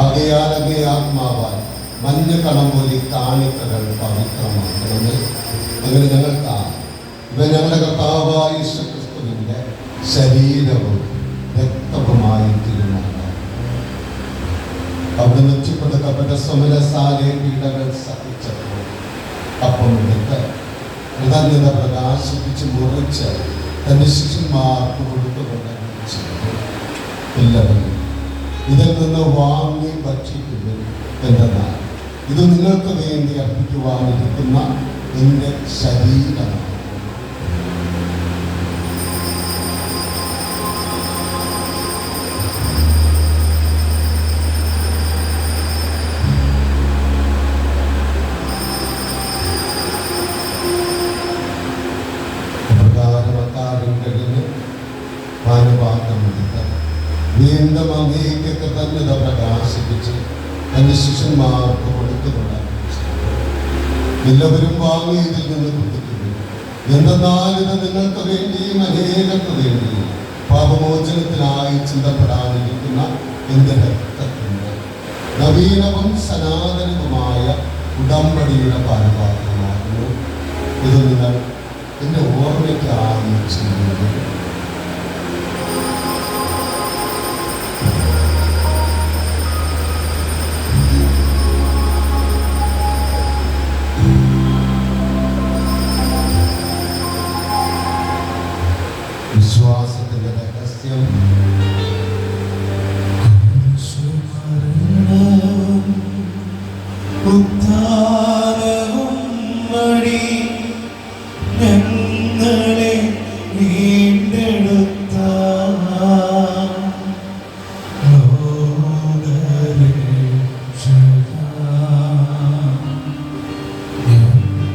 ആകയാൽ അങ്ങേ ആത്മാവാൽ മഞ്ഞ കണം പോലെ കാണിക്കകൾ പവിത്രമാക്കണമേ. അങ്ങനെ ഞങ്ങൾക്കാണ് ഇവ ഞങ്ങളുടെ കർത്താവായ യേശുക്രിസ്തുവിന്റെ ശരീരവും രക്തവുമായി തീരുമാനം. അവിടുന്ന് ഉച്ചപ്പെടുത്തപ്പെട്ട സമരസാലെ പീഡകൾ സഹിച്ചപ്പോൾ അപ്പം എടുത്ത് കൃതജ്ഞത പ്രകാശിപ്പിച്ച് മുറിച്ച് തന്റെ ശിഷ്യന്മാർക്ക് കൊടുത്തുകൊണ്ട് എല്ലാവരും ഇതിൽ നിന്ന് വാങ്ങി ഭക്ഷിക്കുന്നു. എന്തെന്നാൽ ഇത് നിങ്ങൾക്ക് വേണ്ടി അർപ്പിക്കുവാനിരിക്കുന്ന എൻ്റെ ശരീരമാണ്. വീണ്ടും അങ്ങേക്ക് കൃതജ്ഞത പ്രകാശിപ്പിച്ച് തന്റെ ശിഷ്യന്മാർക്ക് കൊടുത്തുകൊണ്ട് എല്ലാവരും വാങ്ങി ഇതിൽ നിന്ന് കുടിക്കുന്നു. എന്തെന്നാൽ ഇത് നിങ്ങൾക്ക് വേണ്ടിയും അനേകർക്ക് വേണ്ടിയും പാപമോചനത്തിനായി ചിന്തപ്പെടാനിരിക്കുന്ന എന്റെ രക്തത്തിന്റെ നവീനവും സനാതനവുമായ ഉടമ്പടിയുടെ പാനപാത്രമാകുന്നു. ഇത് നിങ്ങൾ എന്റെ ഓർമ്മയ്ക്കായി ചെയ്യുന്നു. വിശ്വാസത്തിന്റെ രഹസ്യം ഉദ്ധാരവും വഴി ഞങ്ങളെ വീണ്ടെടുത്ത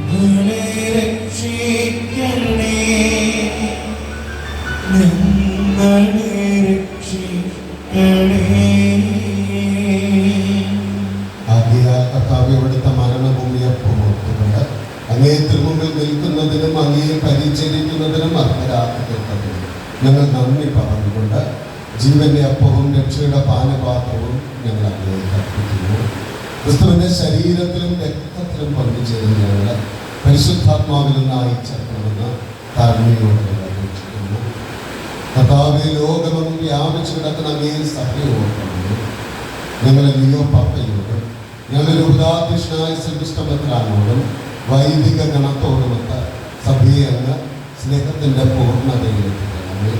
ഞങ്ങളെ രക്ഷിക്കണേ. ആകയാൽ കർത്താവേ, അവിടുത്തെ മരണവും ഉയർപ്പും ഓർത്തുകൊണ്ട് അങ്ങേ തിരുമുമ്പിൽ നിൽക്കുന്നതിനും അങ്ങയെ പരിചരിക്കുന്നതിനും അർഹരാക്കി തീർത്തതിനും ഞങ്ങൾ നന്ദി പറഞ്ഞുകൊണ്ട് ജീവന്റെ അപ്പവും രക്ഷയുടെ പാനപാത്രവും ഞങ്ങൾ അങ്ങേക്ക് അർപ്പിക്കുന്നു. ക്രിസ്തുവിന്റെ ശരീരത്തിലും രക്തത്തിലും പങ്കുചേരുന്ന ഞങ്ങളെ പരിശുദ്ധാത്മാവിൽ നിന്ന് അയച്ചേർക്കണമെന്ന് താഴ്മയോടെ അപേക്ഷിക്കുന്നു. കർത്താവേ, ലോകമെങ്ങും വ്യാപിച്ചു കിടക്കുന്ന അങ്ങേ സഭയോർക്കുന്നു. ഞങ്ങളെ ലിയോ പപ്പയോടും ഞങ്ങളുടെ ഉദാധ്യക്ഷനായ ശ്രീകൃഷ്ണപത്രാനോടും വൈദിക ഗണത്തോടുമൊത്ത് സഭയെ അങ്ങ് സ്നേഹത്തിന്റെ പൂർണ്ണതയിലെത്തിക്കണമേ.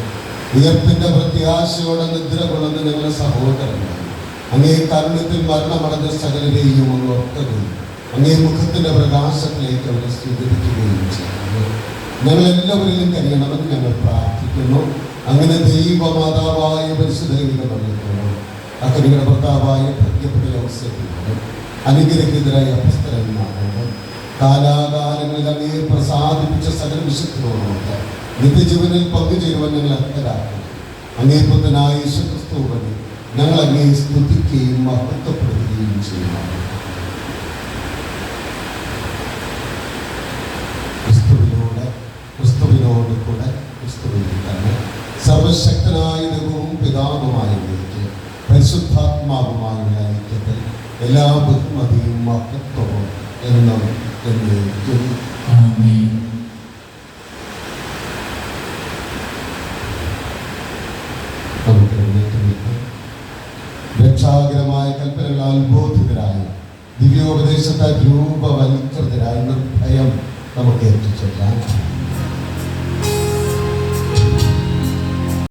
ഉയർപ്പിന്റെ പ്രത്യാശയോടെ നിദ്ര കൊള്ളുന്ന ഞങ്ങളുടെ സഹോദരങ്ങൾ അങ്ങേ കാരുണ്യത്തിൽ മരണമടഞ്ഞ സകലരെയും അങ്ങ് ഓർക്കുകയും അങ്ങേ മുഖത്തിന്റെ പ്രകാശത്തിലേക്ക് അവരെ സ്വീകരിക്കുകയും ചെയ്യുന്നു. ഞങ്ങളെല്ലാവരിലും കഴിയണമെന്ന് ഞങ്ങൾ പ്രാർത്ഥിക്കുന്നു. അങ്ങനെ ദൈവമാതാവായ പരിശുദ്ധ അക്കനിയുടെ ഭർത്താവായ ഭക്തിപ്പെട്ട യോസേഫിനോടും അനുഗ്രഹീതരായ അപ്പസ്തലന്മാരോടും കാലാകാലങ്ങളിൽ അങ്ങയെ പ്രസാദിപ്പിച്ച സകല വിശുദ്ധരോടുമൊക്കെ നിത്യജീവനിൽ പങ്കുചേരുവാൻ ഞങ്ങൾ അർഹരാക്കുന്നു. അങ്ങേ പുത്രനായ യേശുക്രിസ്തു വഴി ഞങ്ങൾ അങ്ങയെ സ്തുതിക്കുകയും മഹത്വപ്പെടുത്തുകയും ചെയ്യുന്നു. ക്രിസ്തുവിനോട് കൂടെ ക്രിസ്തുവിൽ തന്നെ സർവശക്തനായ ദൈവവും പിതാവുമായ പരിശുദ്ധാത്മാവുമായുള്ള ഐക്യത്തിൽ എല്ലാ ബഹുമതിയും മഹത്വവും എന്നും എന്നേക്കും ആമേൻ. രക്ഷാകരമായ കൽപ്പനകളാൽ ബോധിതരായി ദിവ്യോപദേശത്താൽ രൂപവൽകൃതരായി നിർഭയം നമുക്ക് എത്തിച്ചേരാം.